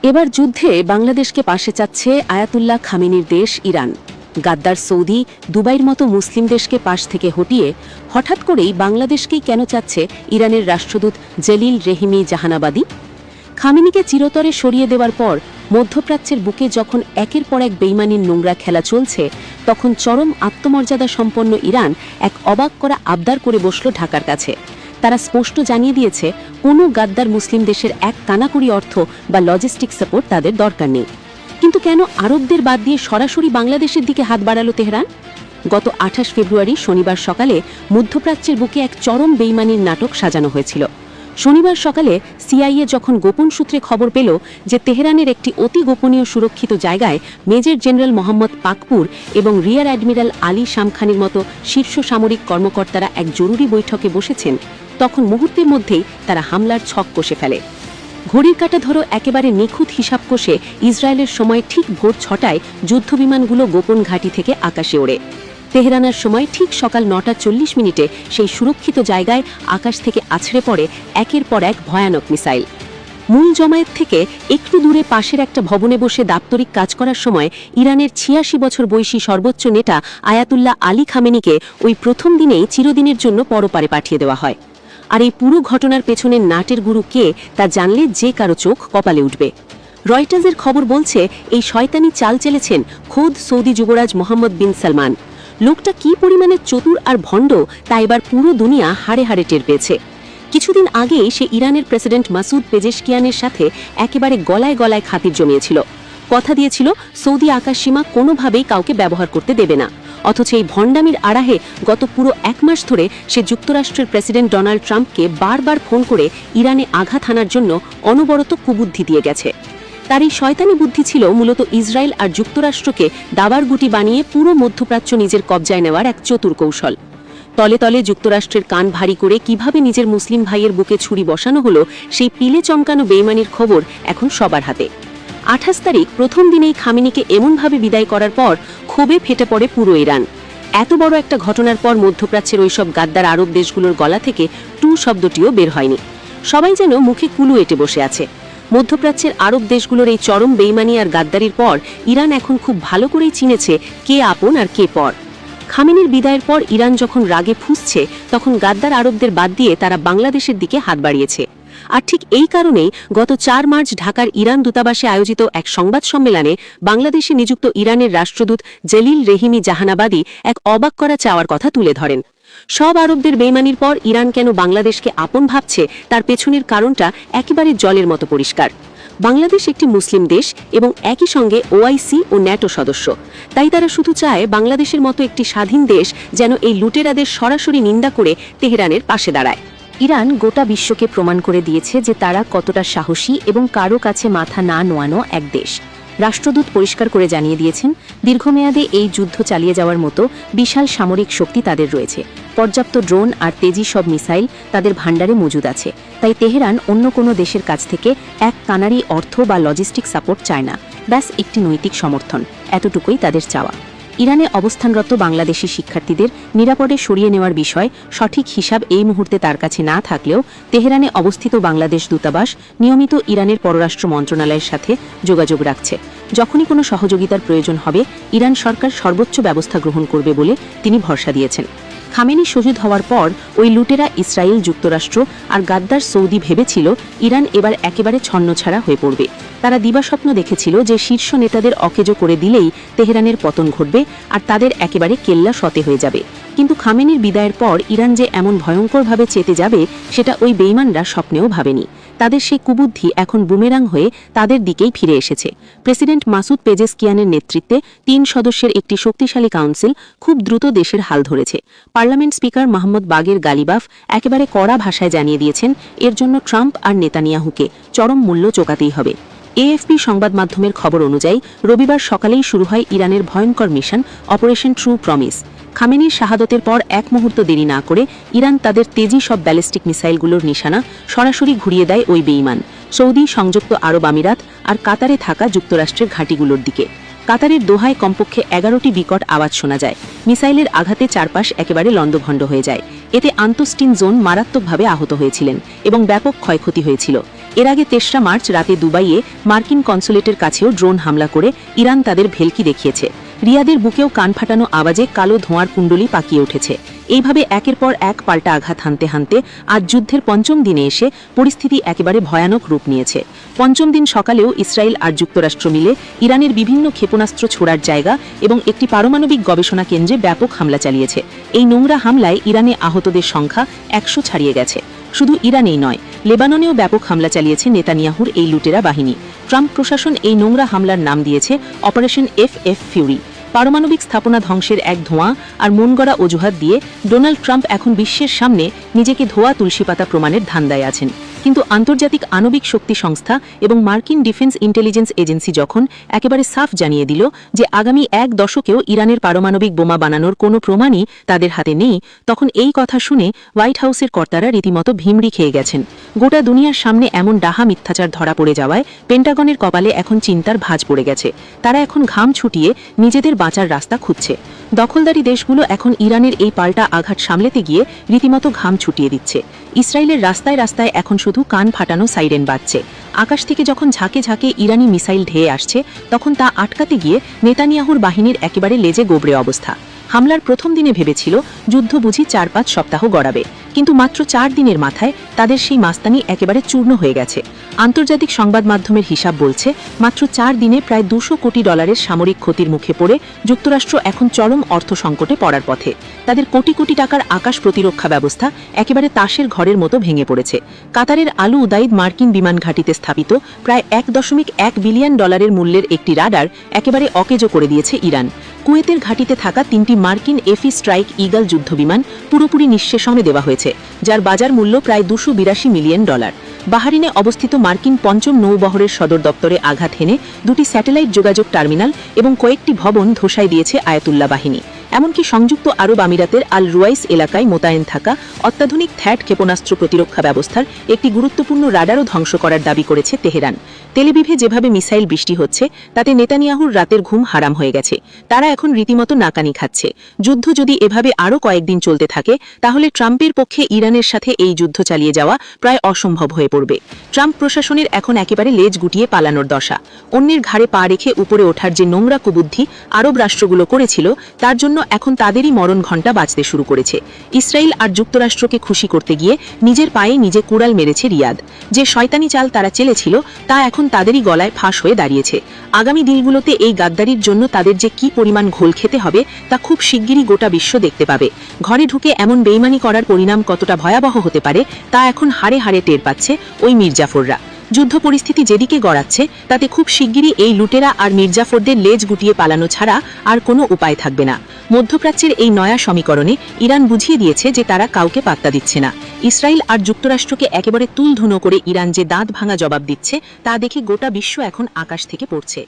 এবার যুদ্ধে বাংলাদেশকে পাশে চাচ্ছে আয়াতুল্লাহ খামেনির দেশ ইরান। গাদ্দার সৌদি, দুবাইয়ের মতো মুসলিম দেশকে পাশ থেকে হটিয়ে হঠাৎ করেই বাংলাদেশকেই কেন চাচ্ছে ইরানের রাষ্ট্রদূত জলিল রেহিমি জাহানাবাদী? খামেনিকে চিরতরে সরিয়ে দেওয়ার পর মধ্যপ্রাচ্যের বুকে যখন একের পর এক বেইমানির নোংরা খেলা চলছে, তখন চরম আত্মমর্যাদা সম্পন্ন ইরান এক অবাক করা আবদার করে বসল ঢাকার কাছে। তারা স্পষ্ট জানিয়ে দিয়েছে, কোনো গাদ্দার মুসলিম দেশের এক কানাকড়ি অর্থ বা লজিস্টিক সাপোর্ট তাদের দরকার নেই। কিন্তু কেন আরবদের বাদ দিয়ে সরাসরি বাংলাদেশের দিকে হাত বাড়ালো তেহরান? গত 28 ফেব্রুয়ারি শনিবার সকালে মধ্যপ্রাচ্যের বুকে এক চরম বেইমানির নাটক সাজানো হয়েছিল। শনিবার সকালে সিআইএ যখন গোপন সূত্রে খবর পেল যে তেহরানের একটি অতি গোপনীয় সুরক্ষিত জায়গায় মেজর জেনারেল মোহাম্মদ পাকপুর এবং রিয়ার অ্যাডমিরাল আলী শামখানির মতো শীর্ষ সামরিক কর্মকর্তারা এক জরুরি বৈঠকে বসেছেন, তখন মুহূর্তের মধ্যেই তারা হামলার ছক কষে ফেলে। ঘড়ির কাঁটা ধরো একেবারে নিখুঁত হিসাব কষে ইসরায়েলের সময় ঠিক ভোর 6টায় যুদ্ধবিমানগুলো গোপন ঘাঁটি থেকে আকাশে ওড়ে। তেহরানের সময় ঠিক সকাল 9:40 সেই সুরক্ষিত জায়গায় আকাশ থেকে আছড়ে পড়ে একের পর এক ভয়ানক মিসাইল। মূল জমায়েত থেকে একটু দূরে পাশের একটা ভবনে বসে দাপ্তরিক কাজ করার সময় ইরানের 86 বছর বয়সী সর্বোচ্চ নেতা আয়াতুল্লাহ আলী খামেনিকে ওই প্রথম দিনেই চিরদিনের জন্য পরপারে পাঠিয়ে দেওয়া হয়। আর এই পুরো ঘটনার পেছনের নাটের গুরু কে তা জানলে যে কারো চোখ কপালে উঠবে। রয়টার্সের খবর বলছে, এই শয়তানি চাল চেলেছেন খোদ সৌদি যুবরাজ মোহাম্মদ বিন সালমান। লোকটা কি পরিমাণে চতুর আর ভণ্ড তা এবার পুরো দুনিয়া হাড়ে হাড়ে টের পেয়েছে। কিছুদিন আগেই সে ইরানের প্রেসিডেন্ট মাসুদ পেজেশকিয়ানের সাথে একেবারে গলায় গলায় খাতির জমিয়েছিল। কথা দিয়েছিল সৌদি আকাশসীমা কোনোভাবেই কাউকে ব্যবহার করতে দেবে না। অথচ এই ভণ্ডামির আড়াহে গত পুরো 1 মাস ধরে সে যুক্তরাষ্ট্রের প্রেসিডেন্ট ডোনাল্ড ট্রাম্পকে বারবার ফোন করে ইরানে আঘাত হানার জন্য অনবরত কুবুদ্ধি দিয়ে গেছে। তার এই শয়তানি বুদ্ধি ছিল মূলত ইসরায়েল আর যুক্তরাষ্ট্রকে দাবার গুটি বানিয়ে পুরো মধ্যপ্রাচ্য নিজের কবজায় নেওয়ার এক চতুর কৌশল। তলে তলে যুক্তরাষ্ট্রের কান ভারী করে কিভাবে নিজের মুসলিম ভাইয়ের বুকে ছুরি বসানো হলো, সেই পিলে চমকানো বেইমানির খবর এখন সবার হাতে। 28 তারিখ প্রথম দিনেই খামেনিকে এমনভাবে বিদায় করার পর ক্ষোভে ফেটে পড়ে পুরো ইরান। এত বড় একটা ঘটনার পর মধ্যপ্রাচ্যের ওইসব গাদ্দার আরব দেশগুলোর গলা থেকে টু শব্দটিও বের হয়নি। সবাই যেন মুখে কুলু এঁটে বসে আছে। মধ্যপ্রাচ্যের আরব দেশগুলোর এই চরম বেইমানি আর গাদ্দারির পর ইরান এখন খুব ভালো করেই চিনেছে কে আপন আর কে পর। খামেনির বিদায়ের পর ইরান যখন রাগে ফুঁসছে, তখন গাদ্দার আরবদের বাদ দিয়ে তারা বাংলাদেশের দিকে হাত বাড়িয়েছে। আর ঠিক এই কারণেই গত 4 মার্চ ঢাকার ইরান দূতাবাসে আয়োজিত এক সংবাদ সম্মেলনে বাংলাদেশে নিযুক্ত ইরানের রাষ্ট্রদূত জলিল রেহিমি জাহানাবাদী এক অবাক করা চাওয়ার কথা তুলে ধরেন। সব আরবদের বেইমানির পর ইরান কেন বাংলাদেশকে আপন ভাবছে, তার পেছনের কারণটা একেবারে জলের মতো পরিষ্কার। বাংলাদেশ একটি মুসলিম দেশ এবং একই সঙ্গে ওআইসি ও ন্যাটো সদস্য। তাই তারা শুধু চায় বাংলাদেশের মতো একটি স্বাধীন দেশ যেন এই লুটেরাদের সরাসরি নিন্দা করে তেহরানের পাশে দাঁড়ায়। ইরান গোটা বিশ্বকে প্রমাণ করে দিয়েছে যে তারা কতটা সাহসী এবং কারো কাছে মাথা না নোয়ানো এক দেশ। রাষ্ট্রদূত পরিষ্কার করে জানিয়ে দিয়েছেন, দীর্ঘমেয়াদে এই যুদ্ধ চালিয়ে যাওয়ার মতো বিশাল সামরিক শক্তি তাদের রয়েছে। পর্যাপ্ত ড্রোন আর তেজি সব মিসাইল তাদের ভাণ্ডারে মজুদ আছে। তাই তেহরান অন্য কোনো দেশের কাছ থেকে এক কানারি অর্থ বা লজিস্টিক সাপোর্ট চায় না, ব্যাস একটি নৈতিক সমর্থন, এতটুকুই তাদের চাওয়া। ইরানে অবস্থানরত বাংলাদেশি শিক্ষার্থীদের নিরাপদে সরিয়ে নেওয়ার বিষয় সঠিক হিসাব এই মুহূর্তে তার কাছে না থাকলেও তেহরানে অবস্থিত বাংলাদেশ দূতাবাস নিয়মিত ইরানের পররাষ্ট্র মন্ত্রণালয়ের সাথে যোগাযোগ রাখছে। যখনই কোনো সহযোগিতার প্রয়োজন হবে, ইরান সরকার সর্বোচ্চ ব্যবস্থা গ্রহণ করবে বলে তিনি ভরসা দিয়েছেন। খামেনি শহীদ হওয়ার পর ওই লুটেরা ইসরায়েল, যুক্তরাষ্ট্র আর গাদ্দার সৌদি ভেবেছিল ইরান এবার একেবারে ছন্নছাড়া হয়ে পড়বে। তারা দিবাস্বপ্ন দেখেছিল যে শীর্ষ নেতাদের অকেজো করে দিলেই তেহরানের পতন ঘটবে আর তাদের একেবারে কেল্লা সতে হয়ে যাবে। কিন্তু খামেনির বিদায়ের পর ইরান যে এমন ভয়ঙ্করভাবে চেতে যাবে, সেটা ওই বেইমানরা স্বপ্নেও ভাবেনি। তাদের সেই কুবুদ্ধি এখন বুমেরাং হয়ে তাদের দিকেই ফিরে এসেছে। প্রেসিডেন্ট মাসুদ পেজেশকিয়ানের নেতৃত্বে 3 সদস্যের একটি শক্তিশালী কাউন্সিল খুব দ্রুত দেশের হাল ধরেছে। পার্লামেন্ট স্পিকার মোহাম্মদ বাগের গালিবাফ একেবারে কড়া ভাষায় জানিয়ে দিয়েছেন, এর জন্য ট্রাম্প আর নেতানিয়াহুকে চরম মূল্য চোকাতেই হবে। এএফপি সংবাদ মাধ্যমের খবর অনুযায়ী রবিবার সকালেই শুরু হয় ইরানের ভয়ঙ্কর মিশন অপারেশন ট্রু প্রমিস। খামেনির শাহাদতের পর এক মুহূর্ত দেরি না করে ইরান তাদের তেজি সব ব্যালিস্টিক মিসাইলগুলোর নিশানা সরাসরি ঘুরিয়ে দেয় ওই বেইমান সৌদি, সংযুক্ত আরব আমিরাত আর কাতারে থাকা যুক্তরাষ্ট্রের ঘাঁটিগুলোর দিকে। কাতারের দোহায় কমপক্ষে 11টি বিকট আওয়াজ শোনা যায়। মিসাইলের আঘাতে চারপাশ একেবারে লণ্ডভণ্ড হয়ে যায়। এতে আন্তস্টিন জোন মারাত্মকভাবে আহত হয়েছিলেন এবং ব্যাপক ক্ষয়ক্ষতি হয়েছিল। এর আগে ৩রা মার্চ রাতে দুবাইয়ে মার্কিন কনসুলেটের কাছেও ড্রোন হামলা করে ইরান তাদের ভেলকি দেখিয়েছে। রিয়াদের বুকেও কান ফাটানো আওয়াজে কালো ধোঁয়ার কুণ্ডলী পাকিয়ে উঠেছে। এইভাবে একের পর এক পাল্টা আঘাত হানতে হানতে আজ যুদ্ধের পঞ্চম দিনে এসে পরিস্থিতি একেবারে ভয়ানক রূপ নিয়েছে। পঞ্চম দিন সকালেও ইসরায়েল আর যুক্তরাষ্ট্র মিলে ইরানের বিভিন্ন ক্ষেপণাস্ত্র ছোড়ার জায়গা এবং একটি পারমাণবিক গবেষণা কেন্দ্রে ব্যাপক হামলা চালিয়েছে। এই নোংরা হামলায় ইরানে আহতদের সংখ্যা ১০০ ছাড়িয়ে গেছে। শুধু ইরানেই নয়, লেবাননেও ব্যাপক হামলা চালিয়েছে নেতানিয়াহুর এই লুটেরা বাহিনী। ট্রাম্প প্রশাসন এই নোংরা হামলার নাম দিয়েছে অপারেশন এফ ফিউরি। পারমাণবিক স্থাপনা ধ্বংসের এক ধোঁয়া আর মনগড়া অজুহাত দিয়ে ডোনাল্ড ট্রাম্প এখন বিশ্বের সামনে নিজেকে ধোয়া তুলসীপাতা প্রমাণের ধান্দায় আছেন। কিন্তু আন্তর্জাতিক আণবিক শক্তি সংস্থা এবং মার্কিন ডিফেন্স ইন্টেলিজেন্স এজেন্সি যখন একেবারে সাফ জানিয়ে দিল যে আগামী এক দশকেও ইরানের পারমাণবিক বোমা বানানোর কোনো প্রমাণই তাদের হাতে নেই, তখন এই কথা শুনে হোয়াইট হাউসের কর্তারা রীতিমতো ভিমড়ি খেয়ে গেছেন। গোটা দুনিয়ার সামনে এমন ডাহা মিথ্যাচার ধরা পড়ে যাওয়ায় পেন্টাগনের কপালে এখন চিন্তার ভাঁজ পড়ে গেছে। তারা এখন ঘাম ছুটিয়ে নিজেদের বাঁচার রাস্তা খুঁজছে। দখলদারি দেশগুলো এখন ইরানের এই পাল্টা আঘাত সামলেতে গিয়ে রীতিমতো ঘাম ছুটিয়ে দিচ্ছে। ইসরায়েলের রাস্তায় রাস্তায় এখন শুধু কান ফাটানো সাইরেন বাজছে। আকাশ থেকে যখন ঝাঁকে ঝাঁকে ইরানি মিসাইল ঢেয়ে আসছে, তখন তা আটকাতে গিয়ে নেতানিয়াহুর বাহিনীর একেবারে লেজে গোবরে অবস্থা। হামলার প্রথম দিনে ভেবেছিল যুদ্ধ বুঝি ৪-৫ সপ্তাহ গড়াবে, কিন্তু মাত্র ৪ দিনের মাথায় তাদের সেই মাস্তানি একেবারে চূর্ণ হয়ে গেছে। আন্তর্জাতিক সংবাদ মাধ্যমের হিসাব বলছে মাত্র ৪ দিনে প্রায় $২০০ কোটি সামরিক ক্ষতির মুখে পড়ে যুক্তরাষ্ট্র এখন চরম অর্থ সংকটে পড়ার পথে। তাদের কোটি কোটি টাকার আকাশ প্রতিরক্ষা ব্যবস্থা একেবারে তাসের ঘরের মতো ভেঙে পড়েছে। কাতারের আলু উদাইদ মার্কিন বিমান ঘাঁটিতে স্থাপিত প্রায় $১.১ বিলিয়ন মূল্যের একটি রাডার একেবারে অকেজো করে দিয়েছে ইরান। কুয়েতের ঘাঁটিতে থাকা 3টি মার্কিন এফি স্ট্রাইক ইগল যুদ্ধবিমান পুরোপুরি নিঃশেষণে দেওয়া হয়েছে, যার বাজার মূল্য প্রায় $২৮২ মিলিয়ন। বাহারিনে অবস্থিত মার্কিন পঞ্চম নৌবহরের সদর দপ্তরে আঘাত হেনে 2টি স্যাটেলাইট যোগাযোগ টার্মিনাল এবং কয়েকটি ভবন ধসাই দিয়েছে আয়াতুল্লাহ বাহিনী। এমনকি সংযুক্ত আরব আমিরাতের আল রুয়াইস এলাকায় মোতায়েন থাকা অত্যাধুনিক থ্যাড ক্ষেপণাস্ত্র প্রতিরক্ষা ব্যবস্থার একটি গুরুত্বপূর্ণ রাডারও ধ্বংস করার দাবি করেছে তেহরান। তেলবিভে যেভাবে মিসাইল বৃষ্টি হচ্ছে তাতে নেতানিয়াহুর রাতের ঘুম হারাম হয়ে গেছে। তারা এখন রীতিমতো নাকানি খাচ্ছে। যুদ্ধ যদি এভাবে আরও কয়েকদিন চলতে থাকে, তাহলে ট্রাম্পের পক্ষে ইরানের সাথে এই যুদ্ধ চালিয়ে যাওয়া প্রায় অসম্ভব হয়ে পড়বে। ট্রাম্প প্রশাসনের এখন একেবারে লেজ গুটিয়ে পালানোর দশা। অন্যের ঘাড়ে পা রেখে উপরে ওঠার যে নোংরা কুবুদ্ধি আরব রাষ্ট্রগুলো করেছিল, তার জন্য এখন তাদেরই মরণ ঘণ্টা বাজতে শুরু করেছে। ইসরায়েল আর যুক্তরাষ্ট্রকে খুশি করতে গিয়ে নিজের পায়ে নিজে কুড়াল মেরেছে রিয়াদ। যে শয়তানি চাল তারা চেলেছিল, তা এখন তাদেরই গলায় ফাঁস হয়ে দাঁড়িয়েছে। আগামী দিনগুলোতে এই গাদ্দারির জন্য তাদের যে কি পরিমাণ ঘোল খেতে হবে তা খুব শিগগিরই গোটা বিশ্ব দেখতে পাবে। ঘরে ঢুকে এমন বেইমানি করার পরিণাম কতটা ভয়াবহ হতে পারে তা এখন হাড়ে হাড়ে টের পাচ্ছে ওই মির্জাফররা। যুদ্ধ পরিস্থিতি যেদিকে গড়াচ্ছে, তাতে খুব শিগগিরই এই লুটেরা আর মির্জাফরদের লেজ গুটিয়ে পালানো ছাড়া আর কোনো উপায় থাকবে না। মধ্যপ্রাচ্যের এই নয়া সমীকরণে ইরান বুঝিয়ে দিয়েছে যে তারা কাউকে পাত্তা দিচ্ছে না। ইসরায়েল আর যুক্তরাষ্ট্রকে একেবারে তুলধুনো করে ইরান যে দাঁত ভাঙা জবাব দিচ্ছে, তা দেখে গোটা বিশ্ব এখন আকাশ থেকে পড়ছে।